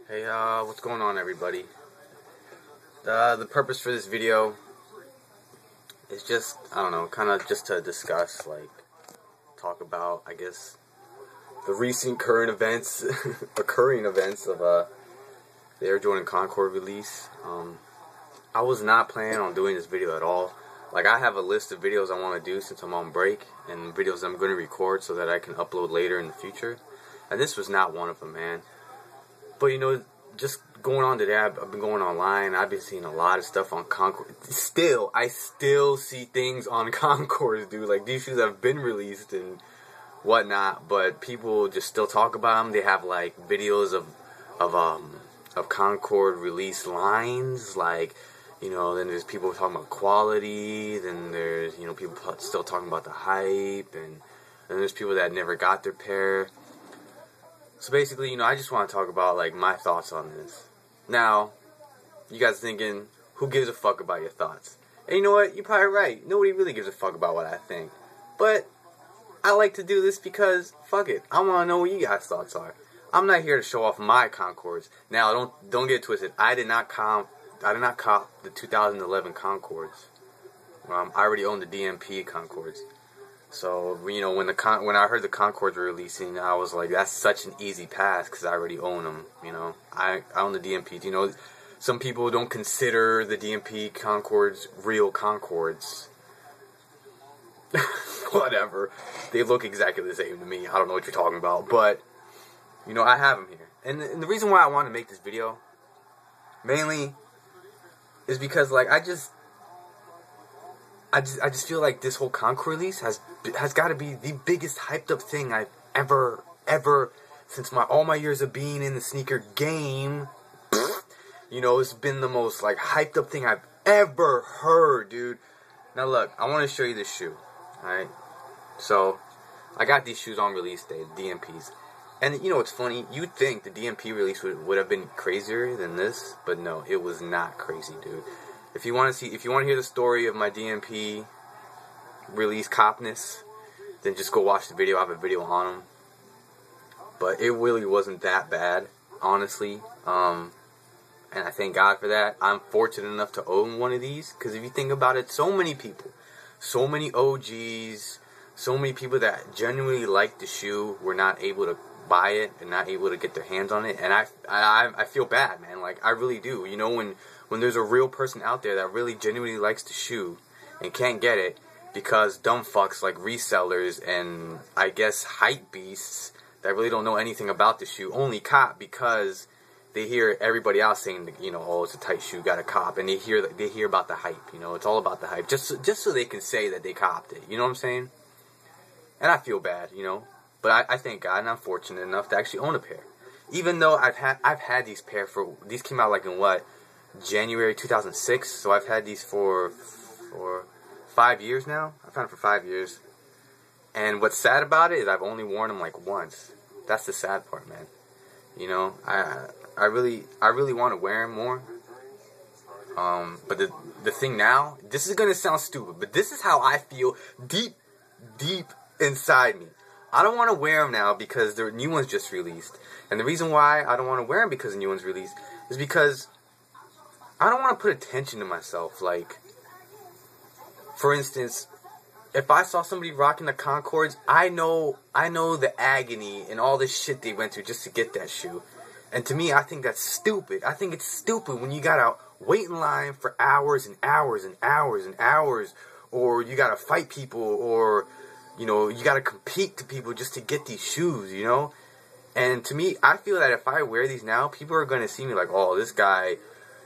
Hey, what's going on, everybody? The purpose for this video is just, I don't know, kind of just to discuss, talk about, I guess, the recent current events, occurring events of, the Air Jordan Concord release. I was not planning on doing this video at all. I have a list of videos I want to do since I'm on break, and videos I'm going to record so that I can upload later in the future. And this was not one of them, man. But, just going on today, I've been going online. I've been seeing a lot of stuff on Concord. I still see things on Concords, dude. These shoes have been released and whatnot, but people just still talk about them. They have, videos of Concord release lines, then there's people talking about quality, then there's, people still talking about the hype, and then there's people that never got their pair. So basically, I just want to talk about, my thoughts on this. Now, you guys thinking, who gives a fuck about your thoughts? And you know what? You're probably right. Nobody really gives a fuck about what I think. But I like to do this because, fuck it. I want to know what you guys' thoughts are. I'm not here to show off my Concords. Now, don't get it twisted. I did not cop the 2011 Concords. I already own the DMP Concords. So, when I heard the Concords were releasing, I was like, that's such an easy pass because I already own them, I own the DMP. Some people don't consider the DMP Concords real Concords. Whatever. They look exactly the same to me. I don't know what you're talking about. But, I have them here. And the reason why I want to make this video, mainly, is because, I just feel like this whole Concord release has got to be the biggest hyped up thing I've ever since all my years of being in the sneaker game. It's been the most hyped up thing I've ever heard, dude. Now look, I want to show you this shoe. All right, so I got these shoes on release day, DMPs, and it's funny. You'd think the DMP release would have been crazier than this, but no, it was not crazy, dude. If you want to hear the story of my DMP release copness, then just go watch the video. I have a video on them. But it really wasn't that bad, honestly. And I thank God for that. I'm fortunate enough to own one of these. Because if you think about it, so many people, so many OGs, so many people that genuinely liked the shoe were not able to buy it and not able to get their hands on it. And I feel bad, man. I really do. When there's a real person out there that really genuinely likes the shoe and can't get it because dumb fucks like resellers and I guess hype beasts that really don't know anything about the shoe only cop because they hear everybody else saying, oh, it's a tight shoe, got a cop, and they hear about the hype. It's all about the hype, just so they can say that they copped it. You know what I'm saying? And I feel bad, but I thank God, and I'm fortunate enough to actually own a pair. Even though I've had these pair these came out in what? January 2006, so I've had these for 5 years now. I've had them for 5 years, and what's sad about it is I've only worn them once. That's the sad part, man. I really want to wear them more. But the thing now, this is gonna sound stupid, but this is how I feel deep inside me. I don't want to wear them now because the new ones just released, and the reason why I don't want to wear them because the new ones released is because I don't want to put attention to myself. For instance, if I saw somebody rocking the Concords, I know the agony and all this shit they went through just to get that shoe. And to me, I think that's stupid. I think it's stupid when you gotta wait in line for hours and hours and hours and hours, or you gotta fight people, or, you gotta compete to people just to get these shoes, And to me, I feel that if I wear these now, people are gonna see me like, oh, this guy,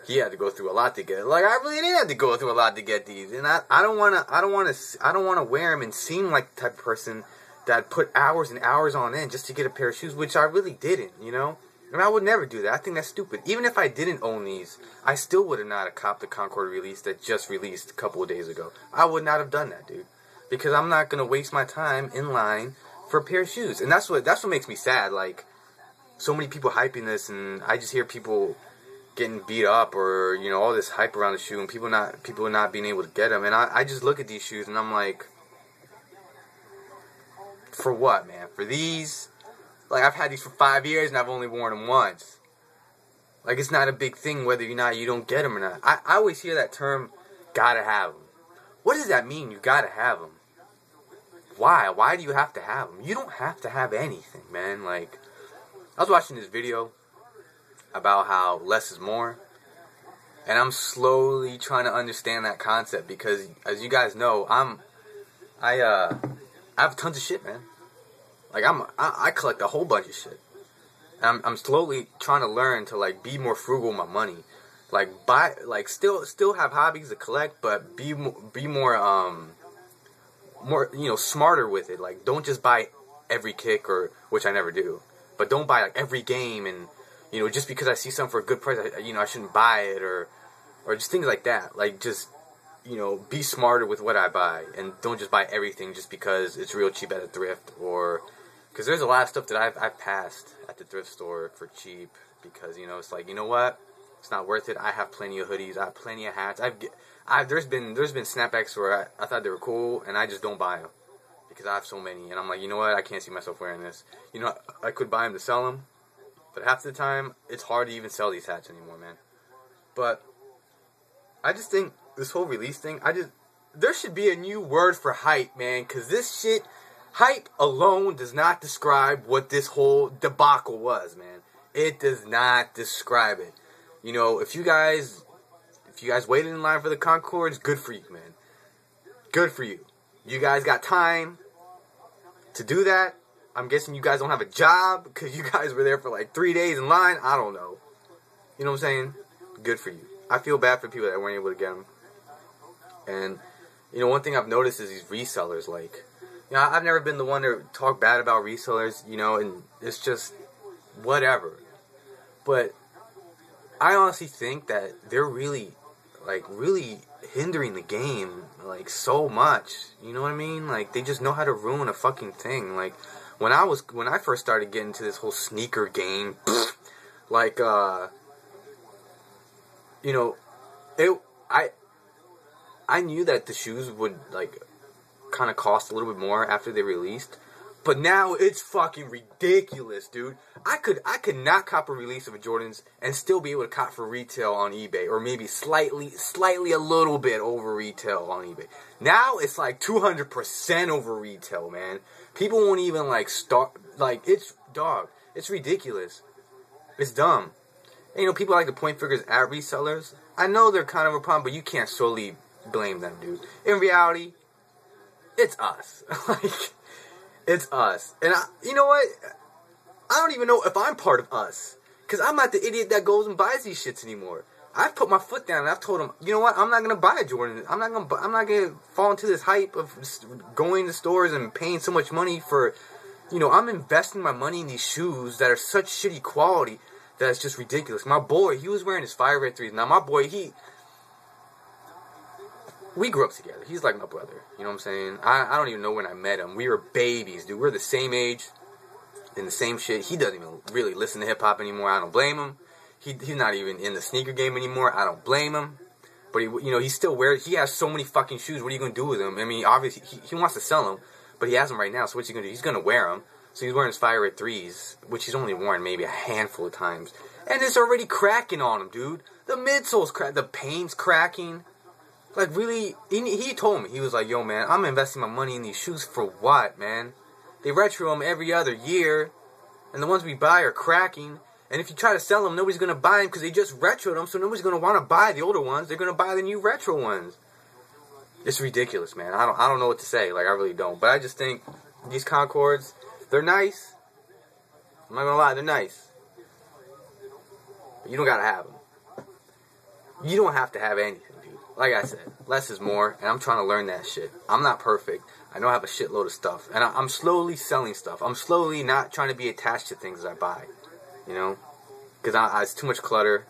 he had to go through a lot to get it. I really didn't have to go through a lot to get these, and I don't wanna wear them and seem like the type of person that put hours and hours on end just to get a pair of shoes, which I really didn't, And I would never do that. I think that's stupid. Even if I didn't own these, I still would have not copped the Concord release that just released a couple of days ago. I would not have done that, dude, because I'm not gonna waste my time in line for a pair of shoes, and that's what makes me sad. So many people hyping this, and I just hear people getting beat up, or all this hype around the shoe, and people not being able to get them, and I just look at these shoes and I'm like, for what, man? For these? I've had these for 5 years and I've only worn them once. Like, it's not a big thing whether you don't get them or not. I always hear that term, gotta have them. What does that mean, you gotta have them? Why? Why do you have to have them? You don't have to have anything, man. Like, I was watching this video about how less is more. And I'm slowly trying to understand that concept because, as you guys know, I have tons of shit, man. Like, I collect a whole bunch of shit. I'm slowly trying to learn to, like, be more frugal with my money. Like, still have hobbies to collect, but be more, smarter with it. Like, don't just buy every kick, which I never do. But don't buy, like, every game, and, just because I see something for a good price, I shouldn't buy it, or just things like that. Like, just, be smarter with what I buy, and don't just buy everything just because it's real cheap at a thrift, or... Because there's a lot of stuff that I've passed at the thrift store for cheap because, it's like, you know what? It's not worth it. I have plenty of hoodies. I have plenty of hats. There's been snapbacks where I thought they were cool, and I just don't buy them because I have so many. And I'm like, you know what? I can't see myself wearing this. I could buy them to sell them, but half the time, it's hard to even sell these hats anymore, man. But I just think this whole release thing, there should be a new word for hype, man, because this shit... Hype alone does not describe what this whole debacle was, man. It does not describe it. If you guys waited in line for the Concords, good for you, man. Good for you. You guys got time to do that. I'm guessing you guys don't have a job because you guys were there for like 3 days in line. I don't know. You know what I'm saying? Good for you. I feel bad for people that weren't able to get them. And, one thing I've noticed is these resellers, like... I've never been the one to talk bad about resellers, and it's just whatever. But I honestly think that they're really hindering the game, like, so much. You know what I mean? Like, they just know how to ruin a fucking thing. Like, when I first started getting into this whole sneaker game, like, I knew that the shoes would, like, kind of cost a little bit more after they released, but now it's fucking ridiculous, dude. I could not cop a release of a Jordans and still be able to cop for retail on eBay, or maybe slightly a little bit over retail on eBay. Now it's like 200% over retail, man. People won't even like start, like, it's ridiculous. It's dumb. And, people like to point fingers at resellers. I know they're kind of a problem, but you can't solely blame them, dude. In reality, it's us. Like, it's us. And you know what? I don't even know if I'm part of us. Because I'm not the idiot that goes and buys these shits anymore. I've put my foot down and I've told them, you know what? I'm not going to buy a Jordan. I'm not going to fall into this hype of going to stores and paying so much money for, I'm investing my money in these shoes that are such shitty quality that it's just ridiculous. My boy, he was wearing his Fire Red 3s. Now, my boy, we grew up together. He's like my brother. You know what I'm saying? I don't even know when I met him. We were babies, dude. We're the same age and the same shit. He doesn't even really listen to hip-hop anymore. I don't blame him. He's not even in the sneaker game anymore. I don't blame him. But, he still wears... He has so many fucking shoes. What are you going to do with them? I mean, obviously, he wants to sell them. But he has them right now. So what's he going to do? He's going to wear them. So he's wearing his Fire Red 3s, which he's only worn maybe a handful of times. And it's already cracking on him, dude. The midsole's cracking. The paint's cracking. Like, really, he told me, he was like, yo, man, I'm investing my money in these shoes for what, man? They retro them every other year, and the ones we buy are cracking, and if you try to sell them, nobody's going to buy them because they just retroed them, so nobody's going to want to buy the older ones. They're going to buy the new retro ones. It's ridiculous, man. I don't know what to say. Like, I really don't. But I just think these Concords, they're nice. I'm not going to lie, they're nice. But you don't got to have them. You don't have to have anything. Like I said, less is more, and I'm trying to learn that shit. I'm not perfect. I know I have a shitload of stuff, and I'm slowly selling stuff. I'm slowly not trying to be attached to things that I buy, because it's too much clutter,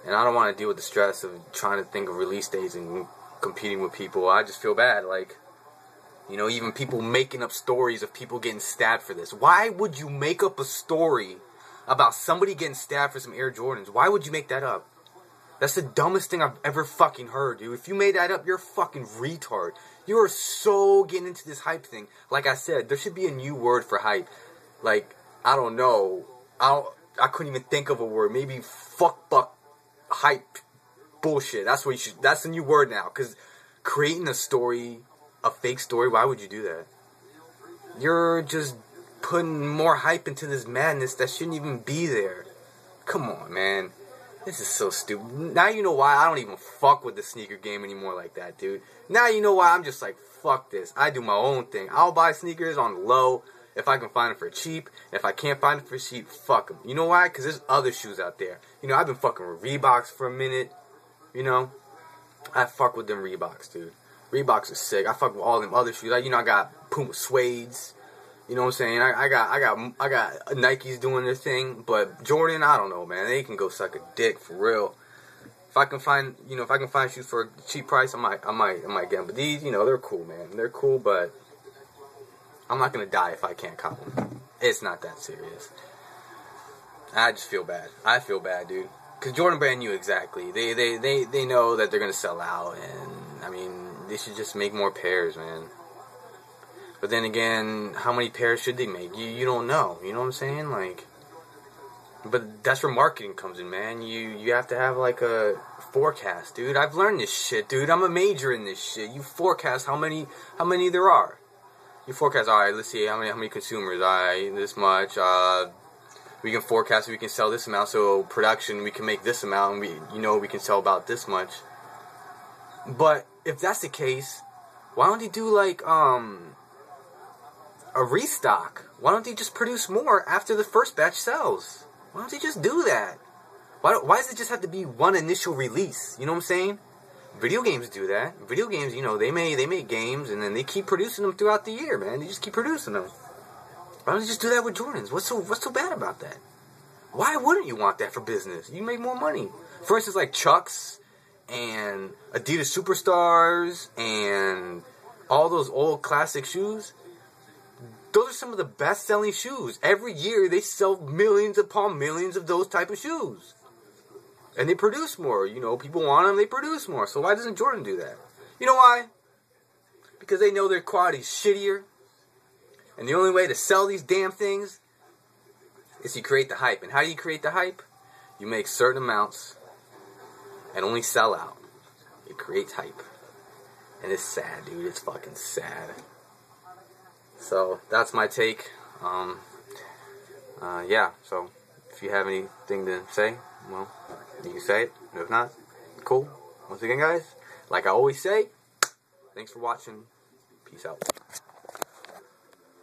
and I don't want to deal with the stress of trying to think of release dates and competing with people. I just feel bad, like, even people making up stories of people getting stabbed for this. Why would you make up a story about somebody getting stabbed for some Air Jordans? Why would you make that up? That's the dumbest thing I've ever fucking heard, dude. If you made that up, you're a fucking retard. You are so getting into this hype thing. Like I said, there should be a new word for hype. Like, I don't know. I couldn't even think of a word. Maybe fuck, buck, hype, bullshit. That's what you should. That's the new word now. Because creating a story, a fake story, why would you do that? You're just putting more hype into this madness that shouldn't even be there. Come on, man. This is so stupid. Now you know why I don't even fuck with the sneaker game anymore like that, dude. Now you know why I'm just like, fuck this. I do my own thing. I'll buy sneakers on the low if I can find them for cheap. If I can't find them for cheap, fuck them. You know why? Because there's other shoes out there. You know, I've been fucking with Reeboks for a minute. You know, I fuck with them Reeboks, dude. Reeboks are sick. I fuck with all them other shoes. Like, you know, I got Puma Suedes. You know what I'm saying? I got Nikes doing their thing, but Jordan, I don't know, man. They can go suck a dick for real. If I can find shoes for a cheap price, I might get them. But these, you know, they're cool, man. They're cool, but I'm not gonna die if I can't cop them. It's not that serious. I just feel bad. I feel bad, dude. Cause Jordan Brand knew exactly. They know that they're gonna sell out, and I mean, they should just make more pairs, man. But then again, how many pairs should they make? You don't know. You know what I'm saying? Like, but that's where marketing comes in, man. You have to have like a forecast, dude. I've learned this shit, dude. I'm a major in this shit. You forecast how many there are. You forecast, all right, let's see how many consumers. All right, this much. We can forecast we can sell this amount. So production, we can make this amount, and we can sell about this much. But if that's the case, why don't they do like a restock? Why don't they just produce more after the first batch sells? Why don't they just do that? Why does it just have to be one initial release? You know what I'm saying? Video games do that. Video games, they make games and then they keep producing them throughout the year, man. They just keep producing them. Why don't you just do that with Jordans? What's so bad about that? Why wouldn't you want that for business? You make more money. For instance, like Chucks and Adidas Superstars and all those old classic shoes. Those are some of the best-selling shoes. Every year, they sell millions upon millions of those type of shoes. And they produce more. People want them, they produce more. So why doesn't Jordan do that? You know why? Because they know their quality's shittier. And the only way to sell these damn things is you create the hype. And how do you create the hype? You make certain amounts and only sell out. It creates hype. And it's sad, dude. It's fucking sad. So, that's my take. Yeah, so, if you have anything to say, well, you can say it. If not, cool. Once again, guys, like I always say, thanks for watching. Peace out.